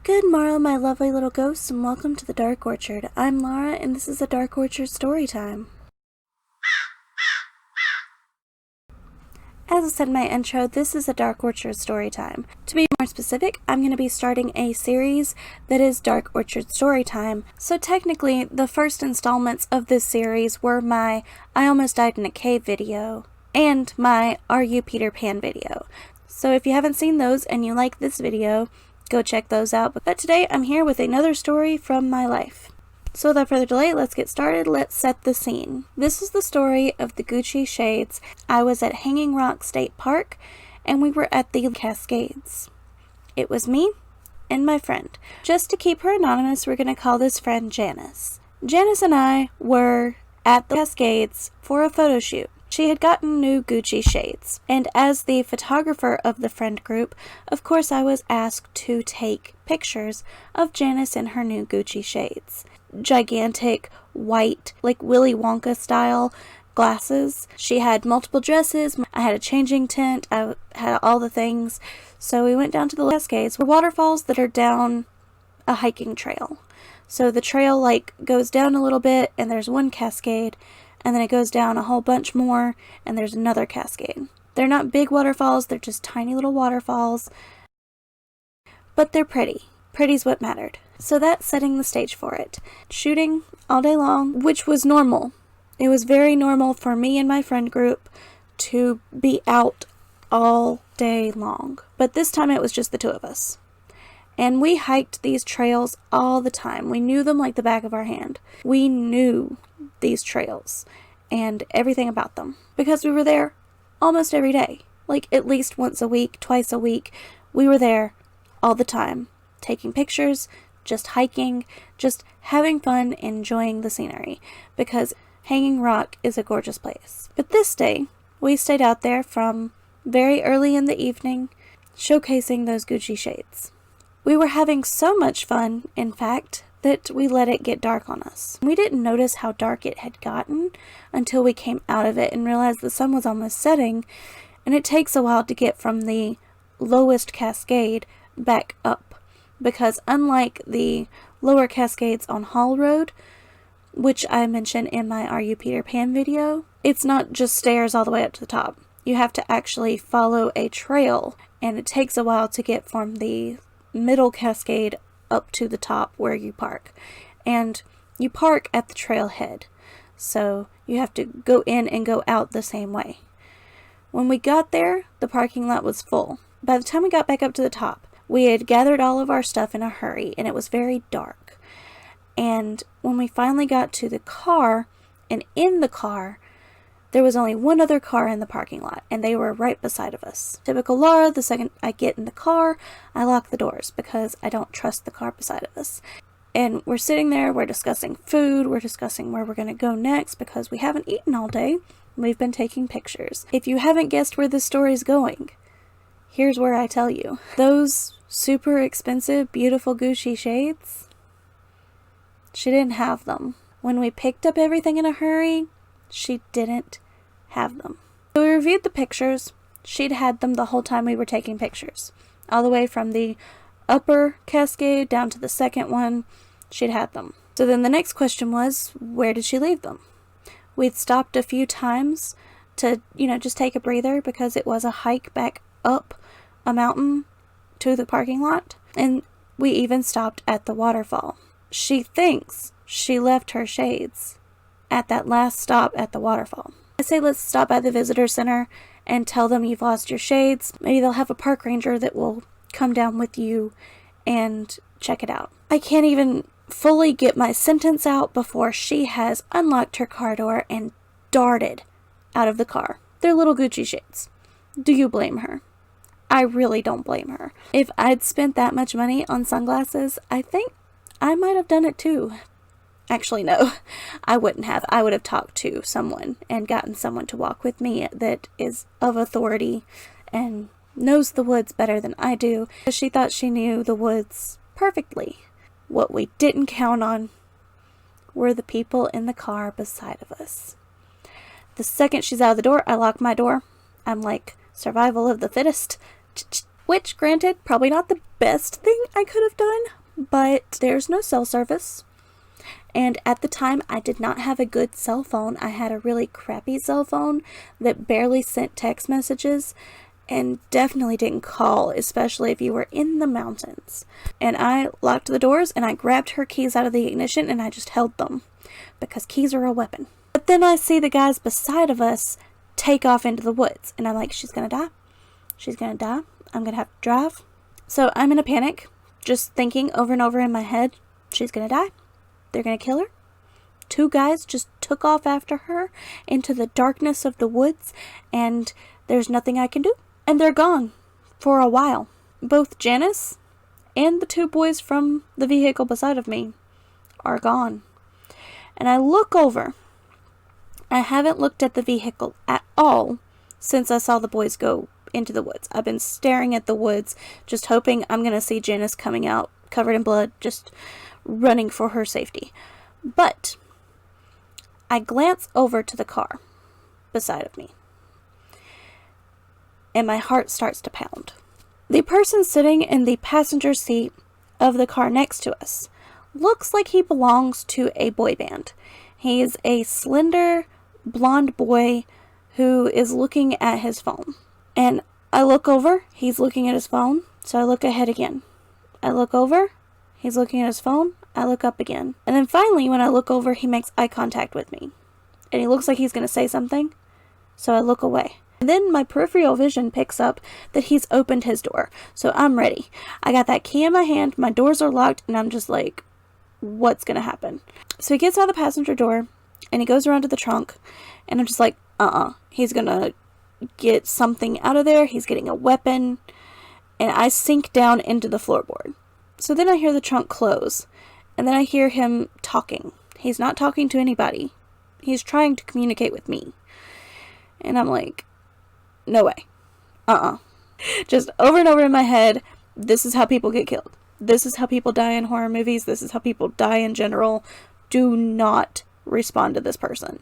Good morrow, my lovely little ghosts, and welcome to the Dark Orchard. I'm Laura, and this is a Dark Orchard Storytime. As I said in my intro, this is a Dark Orchard Storytime. To be more specific, I'm going to be starting a series that is Dark Orchard Storytime. So technically, the first installments of this series were my I Almost Died in a Cave video and my Are You Peter Pan video. So if you haven't seen those and you like this video, go check those out. But today I'm here with another story from my life. So without further delay, let's get started. Let's set the scene. This is the story of the Gucci Shades. I was at Hanging Rock State Park and we were at the Cascades. It was me and my friend. Just to keep her anonymous, we're going to call this friend Janice. Janice and I were at the Cascades for a photo shoot. She had gotten new Gucci shades, and as the photographer of the friend group, of course I was asked to take pictures of Janice in her new Gucci shades. Gigantic, white, like Willy Wonka style glasses. She had multiple dresses, I had a changing tent, I had all the things. So we went down to the Cascades, waterfalls that are down a hiking trail. So the trail goes down a little bit and there's one cascade, and then it goes down a whole bunch more, and there's another cascade. They're not big waterfalls, they're just tiny little waterfalls. But they're pretty. Pretty's what mattered. So that's setting the stage for it. Shooting all day long, which was normal. It was very normal for me and my friend group to be out all day long. But this time it was just the two of us. And we hiked these trails all the time. We knew them like the back of our hand. We knew these trails and everything about them because we were there almost every day. Like at least once a week, twice a week. We were there all the time, taking pictures, just hiking, just having fun, enjoying the scenery, because Hanging Rock is a gorgeous place. But this day, we stayed out there from very early in the evening, showcasing those Gucci shades. We were having so much fun, in fact, that we let it get dark on us. We didn't notice how dark it had gotten until we came out of it and realized the sun was almost setting, and it takes a while to get from the lowest cascade back up, because unlike the lower cascades on Hall Road, which I mentioned in my Are You Peter Pan video, it's not just stairs all the way up to the top. You have to actually follow a trail, and it takes a while to get from the middle cascade up to the top where you park. And you park at the trailhead, so you have to go in and go out the same way. When we got there, the parking lot was full. By the time we got back up to the top, we had gathered all of our stuff in a hurry, and it was very dark. And when we finally got to the car, and in the car, there was only one other car in the parking lot, and they were right beside of us. Typical Laura, the second I get in the car, I lock the doors because I don't trust the car beside of us. And we're sitting there, we're discussing food, we're discussing where we're going to go next because we haven't eaten all day. We've been taking pictures. If you haven't guessed where this story's going, here's where I tell you. Those super expensive, beautiful Gucci shades, she didn't have them. When we picked up everything in a hurry, she didn't have them. So we reviewed the pictures. She'd had them the whole time we were taking pictures. All the way from the upper cascade down to the second one, she'd had them. So then the next question was, where did she leave them? We'd stopped a few times to, just take a breather because it was a hike back up a mountain to the parking lot. And we even stopped at the waterfall. She thinks she left her shades at that last stop at the waterfall. I say let's stop by the visitor center and tell them you've lost your shades. Maybe they'll have a park ranger that will come down with you and check it out. I can't even fully get my sentence out before she has unlocked her car door and darted out of the car. They're little Gucci shades. Do you blame her? I really don't blame her. If I'd spent that much money on sunglasses, I think I might have done it too. Actually, no, I wouldn't have. I would have talked to someone and gotten someone to walk with me that is of authority and knows the woods better than I do. She thought she knew the woods perfectly. What we didn't count on were the people in the car beside of us. The second she's out of the door, I lock my door. I'm like, survival of the fittest. which, granted, probably not the best thing I could have done, but there's no cell service. And at the time, I did not have a good cell phone. I had a really crappy cell phone that barely sent text messages and definitely didn't call, especially if you were in the mountains. And I locked the doors and I grabbed her keys out of the ignition and I just held them because keys are a weapon. But then I see the guys beside of us take off into the woods and I'm like, she's gonna die. She's gonna die. I'm gonna have to drive. So I'm in a panic, just thinking over and over in my head, she's gonna die. They're gonna kill her. 2 guys just took off after her into the darkness of the woods, and there's nothing I can do. And they're gone for a while. Both Janice and the 2 boys from the vehicle beside of me are gone. And I look over. I haven't looked at the vehicle at all since I saw the boys go into the woods. I've been staring at the woods, just hoping I'm gonna see Janice coming out covered in blood, just running for her safety. But I glance over to the car beside of me and my heart starts to pound. The person sitting in the passenger seat of the car next to us looks like he belongs to a boy band. He is a slender blonde boy who is looking at his phone. And I look over, he's looking at his phone, so I look ahead again. I look over, he's looking at his phone. I look up again. And then finally, when I look over, he makes eye contact with me. And he looks like he's going to say something. So I look away. And then my peripheral vision picks up that he's opened his door. So I'm ready. I got that key in my hand. My doors are locked. And I'm just like, what's going to happen? So he gets out of the passenger door. And he goes around to the trunk. And I'm just like, He's going to get something out of there. He's getting a weapon. And I sink down into the floorboard. So then I hear the trunk close. And then I hear him talking. He's not talking to anybody. He's trying to communicate with me. And I'm like, no way. Just over and over in my head, this is how people get killed. This is how people die in horror movies. This is how people die in general. Do not respond to this person.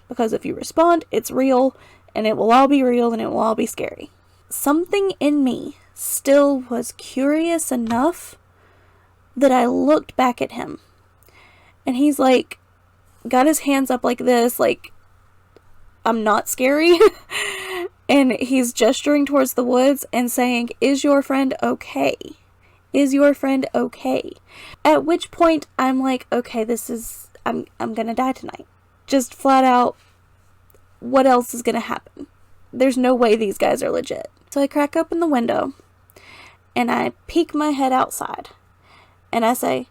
Because if you respond, it's real. And it will all be real and it will all be scary. Something in me still was curious enough that I looked back at him. And he's like, got his hands up like this, like, I'm not scary. And he's gesturing towards the woods and saying, is your friend okay? Is your friend okay? At which point I'm like, okay, I'm gonna die tonight. Just flat out, what else is gonna happen? There's no way these guys are legit. So I crack open the window and I peek my head outside. And I say,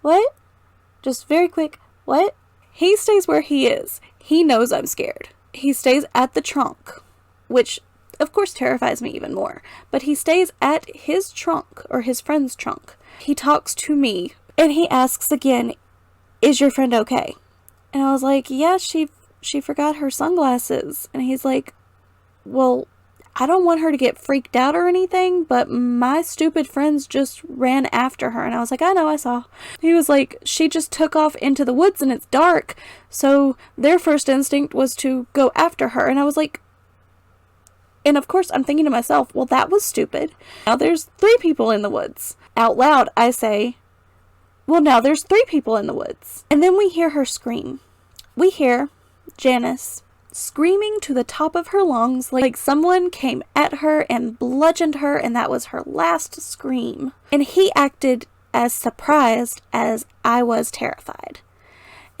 what? Just very quick, what? He stays where he is. He knows I'm scared. He stays at the trunk, which of course terrifies me even more. But he stays at his trunk, or his friend's trunk. He talks to me, and he asks again, is your friend okay? And I was like, yeah, she forgot her sunglasses. And he's like, well, I don't want her to get freaked out or anything, but my stupid friends just ran after her. And I was like, I know, I saw. He was like, she just took off into the woods and it's dark. So their first instinct was to go after her. And I was like, and of course I'm thinking to myself, well, that was stupid. Now there's 3 people in the woods. Out loud, I say, well, now there's 3 people in the woods. And then we hear her scream. We hear Janice screaming to the top of her lungs like someone came at her and bludgeoned her, and that was her last scream. And he acted as surprised as I was terrified.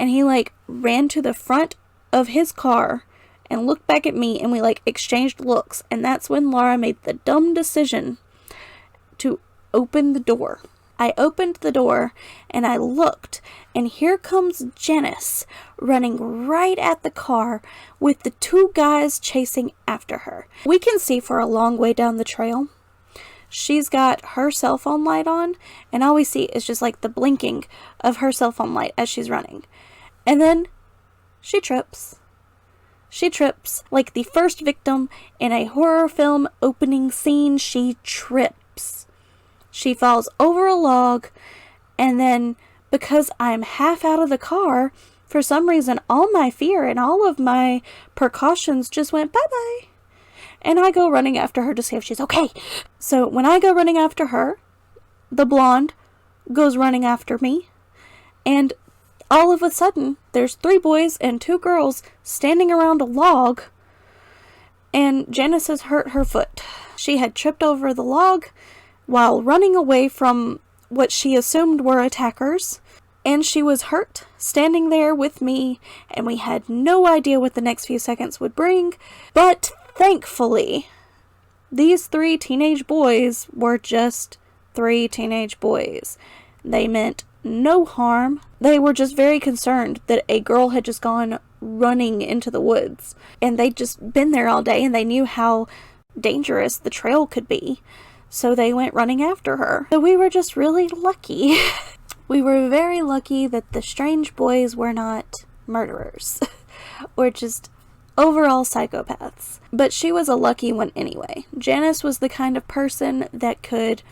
And he ran to the front of his car and looked back at me, and we exchanged looks. And that's when Laura made the dumb decision to open the door. I opened the door and I looked, and here comes Janice running right at the car with the 2 guys chasing after her. We can see for a long way down the trail. She's got her cell phone light on, and all we see is just the blinking of her cell phone light as she's running. And then she trips. She trips like the first victim in a horror film opening scene. She trips. She falls over a log, and then because I'm half out of the car, for some reason all my fear and all of my precautions just went bye-bye. and I go running after her to see if she's okay. So when I go running after her, the blonde goes running after me, and all of a sudden, there's 3 boys and 2 girls standing around a log, and Janice has hurt her foot. She had tripped over the log while running away from what she assumed were attackers, and she was hurt standing there with me, and we had no idea what the next few seconds would bring, but thankfully, these 3 teenage boys were just 3 teenage boys. They meant no harm. They were just very concerned that a girl had just gone running into the woods, and they'd just been there all day, and they knew how dangerous the trail could be, so they went running after her. So we were just really lucky. We were very lucky that the strange boys were not murderers or just overall psychopaths. But she was a lucky one anyway. Janice was the kind of person that could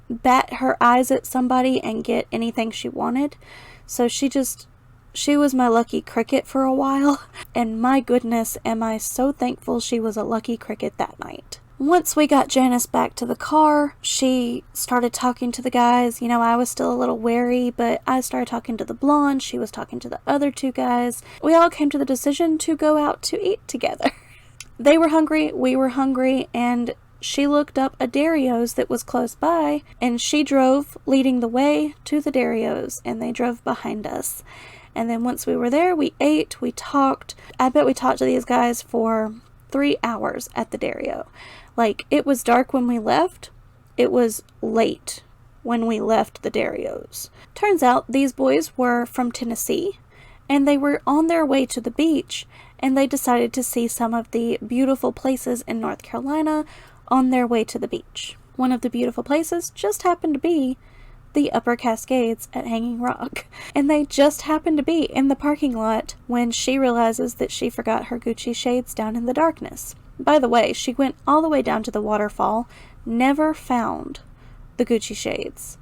bat her eyes at somebody and get anything she wanted. So she was my lucky cricket for a while. And my goodness, am I so thankful she was a lucky cricket that night. Once we got Janice back to the car, she started talking to the guys. You know, I was still a little wary, but I started talking to the blonde. She was talking to the other 2 guys. We all came to the decision to go out to eat together. They were hungry, we were hungry, and she looked up a Dario's that was close by, and she drove leading the way to the Dario's, and they drove behind us. And then once we were there, we ate, we talked. I bet we talked to these guys for 3 hours at the Dario. Like, it was dark when we left. It was late when we left the Dario's. Turns out these boys were from Tennessee, and they were on their way to the beach, and they decided to see some of the beautiful places in North Carolina on their way to the beach. One of the beautiful places just happened to be the Upper Cascades at Hanging Rock. And they just happened to be in the parking lot when she realizes that she forgot her Gucci shades down in the darkness. By the way, she went all the way down to the waterfall, never found the Gucci shades.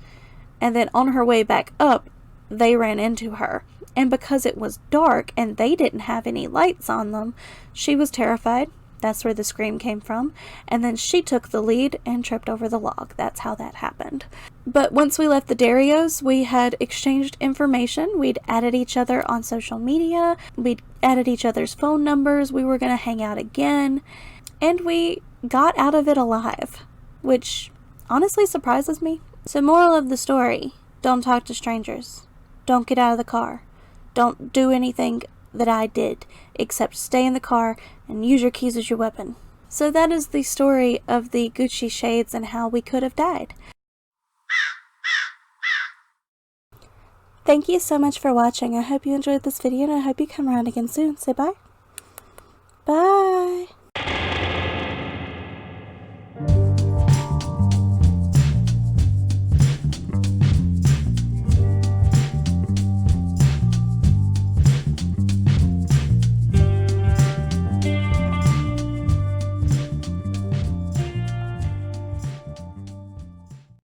And then on her way back up, they ran into her. And because it was dark and they didn't have any lights on them, she was terrified. That's where the scream came from. And then she took the lead and tripped over the log. That's how that happened. But once we left the Dario's, we had exchanged information. We'd added each other on social media. We'd added each other's phone numbers. We were going to hang out again. And we got out of it alive, which honestly surprises me. So moral of the story, don't talk to strangers. Don't get out of the car. Don't do anything that I did, except stay in the car and use your keys as your weapon. So that is the story of the Gucci shades and how we could have died. Thank you so much for watching. I hope you enjoyed this video, and I hope you come around again soon. Say bye. Bye.